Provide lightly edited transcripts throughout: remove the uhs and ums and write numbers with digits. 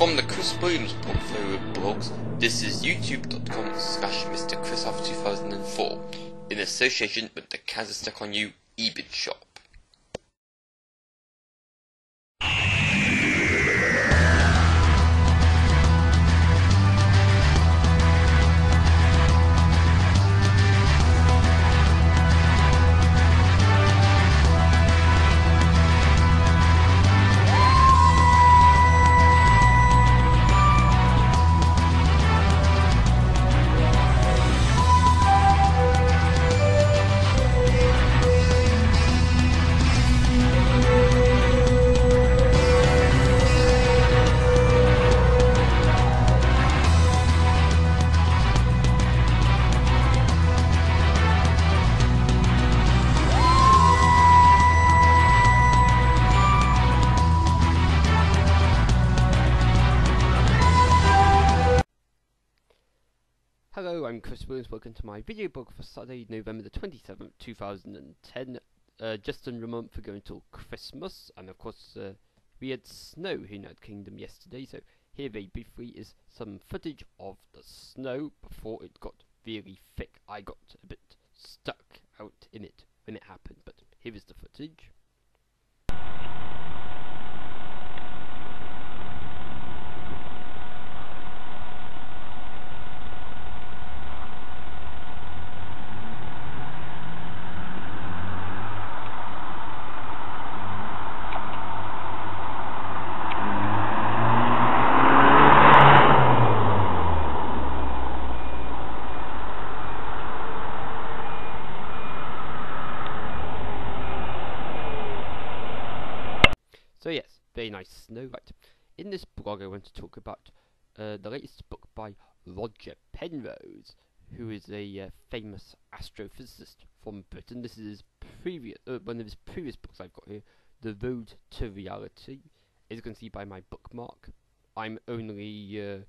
From the Chris Williams portfolio of blogs, this is youtube.com/MrChrisOf2004 in association with the Kansas Stuck on You eBid shop. Hello, I'm Chris Williams. Welcome to my video blog for Saturday, November the 27th, 2010. Just under a month ago until Christmas, and of course we had snow here in the United Kingdom yesterday, so here very briefly is some footage of the snow before it got really thick. I got a bit stuck out in it when it happened, but here is the footage. So yes, very nice snow. Right, in this blog I want to talk about the latest book by Roger Penrose, who is a famous astrophysicist from Britain. This is one of his previous books I've got here, The Road to Reality. As you can see by my bookmark, I'm only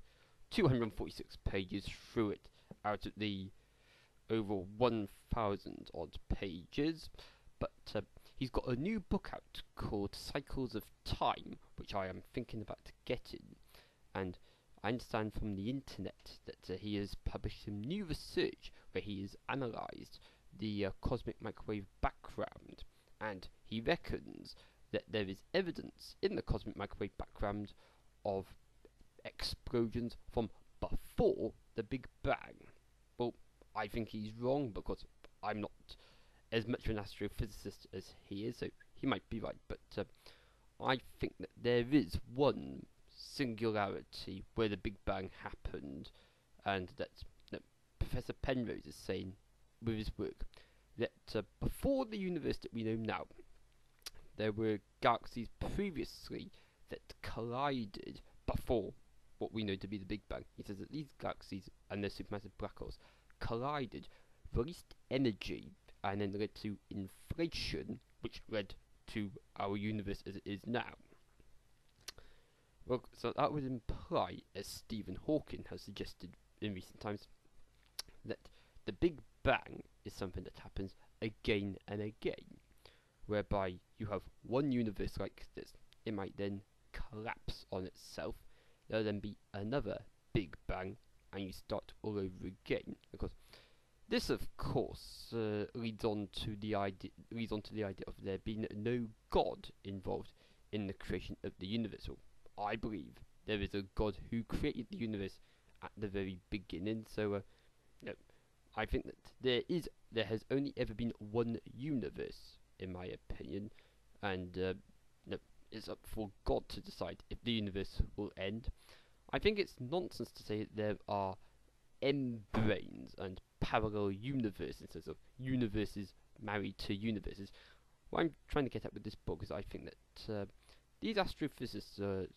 246 pages through it out of the over 1,000 odd pages, but he's got a new book out called Cycles of Time, which I am thinking about getting, and I understand from the internet that he has published some new research where he has analysed the cosmic microwave background, and he reckons that there is evidence in the cosmic microwave background of explosions from before the Big Bang. Well, I think he's wrong because I'm not as much of an astrophysicist as he is, so he might be right, but I think that there is one singularity where the Big Bang happened, and that Professor Penrose is saying with his work that before the universe that we know now, there were galaxies previously that collided before what we know to be the Big Bang. He says that these galaxies and their supermassive black holes collided, released energy, and then led to inflation, which led to our universe as it is now. Well, so that would imply, as Stephen Hawking has suggested in recent times, that the Big Bang is something that happens again and again, whereby you have one universe like this, it might then collapse on itself, there will then be another Big Bang, and you start all over again, because this, of course, leads on to the idea of there being no God involved in the creation of the universe. Well, I believe there is a God who created the universe at the very beginning. So, I think that there has only ever been one universe, in my opinion, and it's up for God to decide if the universe will end. I think it's nonsense to say that there are M-brains and parallel universes instead of universes married to universes. What I'm trying to get at with this book is I think that these astrophysicists are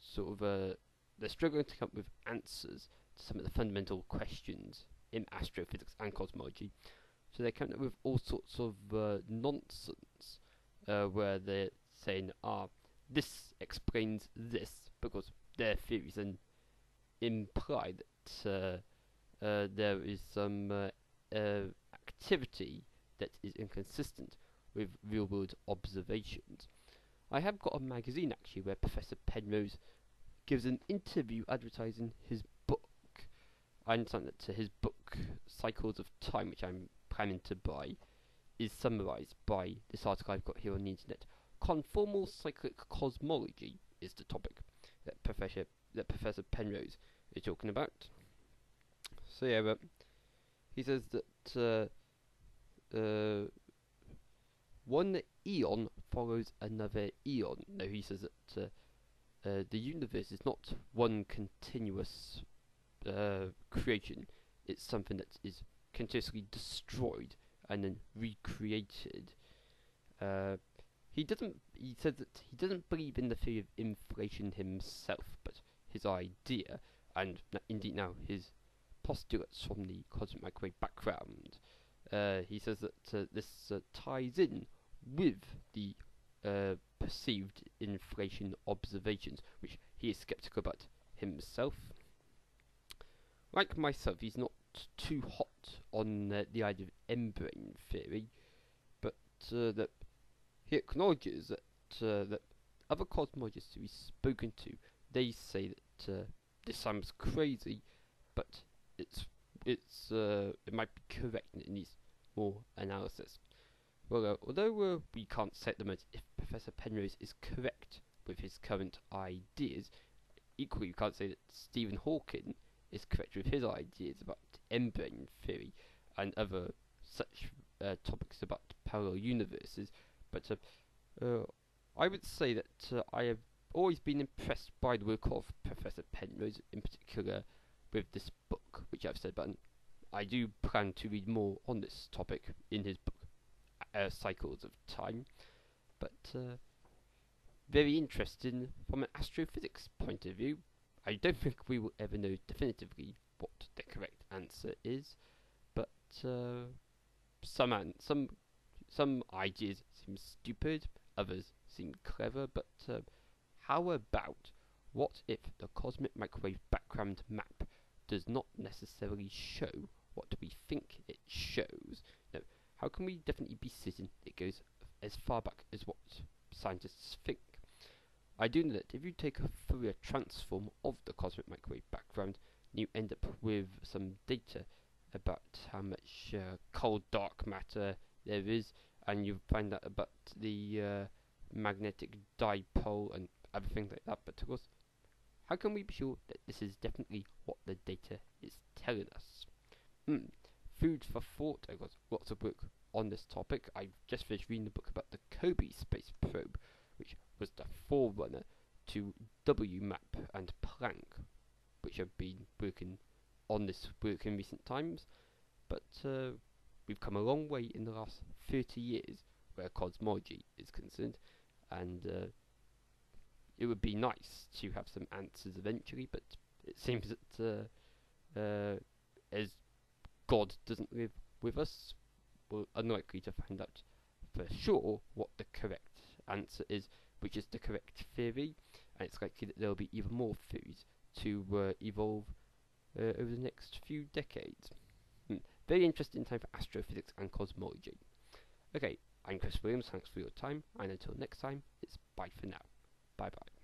they're struggling to come up with answers to some of the fundamental questions in astrophysics and cosmology. So they're coming up with all sorts of nonsense where they're saying, this explains this, because their theories then imply that there is some activity that is inconsistent with real-world observations. I have got a magazine actually where Professor Penrose gives an interview advertising his book. I understand that his book, Cycles of Time, which I'm planning to buy, is summarised by this article I've got here on the internet. Conformal cyclic cosmology is the topic that Professor Penrose is talking about. So yeah, he says that one eon follows another eon. No, he says that the universe is not one continuous creation. It's something that is continuously destroyed and then recreated. He said that he doesn't believe in the theory of inflation himself, but his idea, and indeed now his postulates from the cosmic microwave background. He says that this ties in with the perceived inflation observations, which he is skeptical about himself. Like myself, he's not too hot on the idea of M-brain theory, but that he acknowledges that other cosmologists who he's spoken to, they say that this sounds crazy, but it might be correct and it needs more analysis. Well, although we can't say at the moment if Professor Penrose is correct with his current ideas, equally we can't say that Stephen Hawking is correct with his ideas about M-brain theory and other such topics about parallel universes. But I would say that I have always been impressed by the work of Professor Penrose, in particular with this book, which I've said about. I do plan to read more on this topic in his book, Cycles of Time, but very interesting from an astrophysics point of view. I don't think we will ever know definitively what the correct answer is, but some ideas seem stupid, others seem clever, but how about what if the cosmic microwave background map does not necessarily show what we think it shows? Now, how can we definitely be certain it goes as far back as what scientists think? I do know that if you take a Fourier transform of the cosmic microwave background, you end up with some data about how much cold dark matter there is, and you find out about the magnetic dipole and other things like that. But of course, how can we be sure that this is definitely what the data is telling us? Food for thought. I've got lots of work on this topic. I've just finished reading the book about the Kobe space probe, which was the forerunner to WMAP and Planck, which have been working on this work in recent times. But we've come a long way in the last 30 years where cosmology is concerned, and it would be nice to have some answers eventually, but it seems that as God doesn't live with us, we're unlikely to find out for sure what the correct answer is, which is the correct theory, and it's likely that there will be even more theories to evolve over the next few decades. Very interesting time for astrophysics and cosmology. Okay, I'm Chris Williams, thanks for your time, and until next time, it's bye for now. Bye bye.